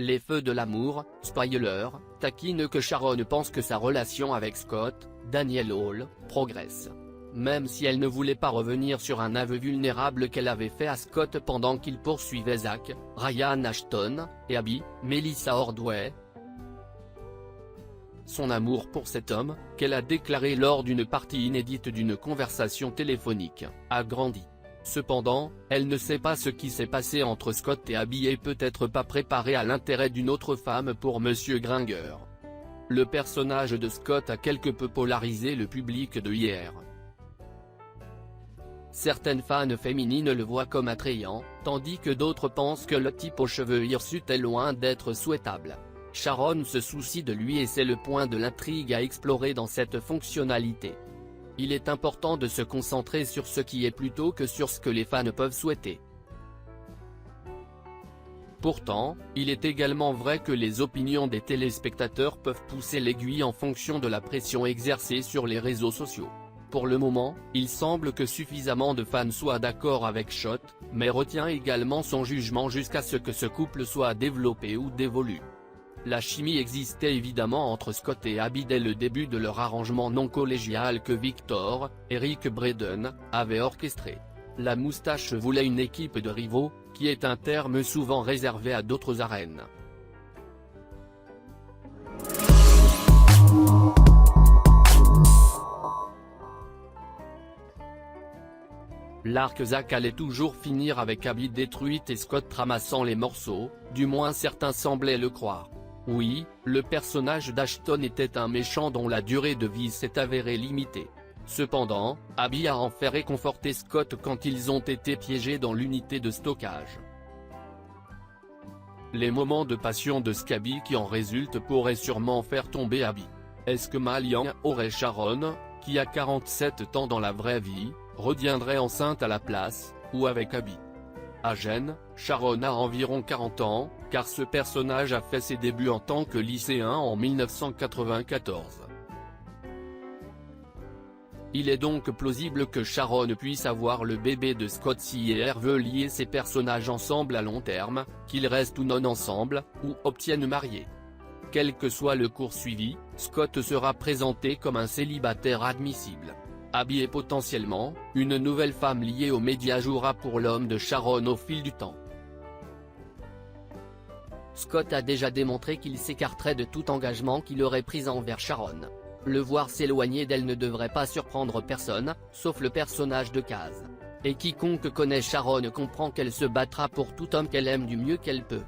Les feux de l'amour, spoiler, taquine que Sharon pense que sa relation avec Scott, Daniel Hall, progresse. Même si elle ne voulait pas revenir sur un aveu vulnérable qu'elle avait fait à Scott pendant qu'il poursuivait Zach, Ryan Ashton, et Abby, Melissa Ordway. Son amour pour cet homme, qu'elle a déclaré lors d'une partie inédite d'une conversation téléphonique, a grandi. Cependant, elle ne sait pas ce qui s'est passé entre Scott et Abby et peut-être pas préparée à l'intérêt d'une autre femme pour Monsieur Gringer. Le personnage de Scott a quelque peu polarisé le public de hier. Certaines fans féminines le voient comme attrayant, tandis que d'autres pensent que le type aux cheveux hirsutes est loin d'être souhaitable. Sharon se soucie de lui et c'est le point de l'intrigue à explorer dans cette fonctionnalité. Il est important de se concentrer sur ce qui est plutôt que sur ce que les fans peuvent souhaiter. Pourtant, il est également vrai que les opinions des téléspectateurs peuvent pousser l'aiguille en fonction de la pression exercée sur les réseaux sociaux. Pour le moment, il semble que suffisamment de fans soient d'accord avec Schott, mais retient également son jugement jusqu'à ce que ce couple soit développé ou dévolu. La chimie existait évidemment entre Scott et Abby dès le début de leur arrangement non collégial que Victor, Eric Braeden, avait orchestré. La moustache voulait une équipe de rivaux, qui est un terme souvent réservé à d'autres arènes. L'arc Zach allait toujours finir avec Abby détruite et Scott ramassant les morceaux, du moins certains semblaient le croire. Oui, le personnage d'Ashton était un méchant dont la durée de vie s'est avérée limitée. Cependant, Abby a enfin réconforté Scott quand ils ont été piégés dans l'unité de stockage. Les moments de passion de Scabby qui en résultent pourraient sûrement faire tomber Abby. Est-ce que Malian aurait Sharon, qui a 47 ans dans la vraie vie, reviendrait enceinte à la place, ou avec Abby? À Gênes, Sharon a environ 40 ans, car ce personnage a fait ses débuts en tant que lycéen en 1994. Il est donc plausible que Sharon puisse avoir le bébé de Scott si elle veut lier ces personnages ensemble à long terme, qu'ils restent ou non ensemble, ou obtiennent mariés. Quel que soit le cours suivi, Scott sera présenté comme un célibataire admissible. Abby est potentiellement une nouvelle femme liée aux médias jouera pour l'homme de Sharon au fil du temps. Scott a déjà démontré qu'il s'écarterait de tout engagement qu'il aurait pris envers Sharon. Le voir s'éloigner d'elle ne devrait pas surprendre personne, sauf le personnage de Kaz. Et quiconque connaît Sharon comprend qu'elle se battra pour tout homme qu'elle aime du mieux qu'elle peut.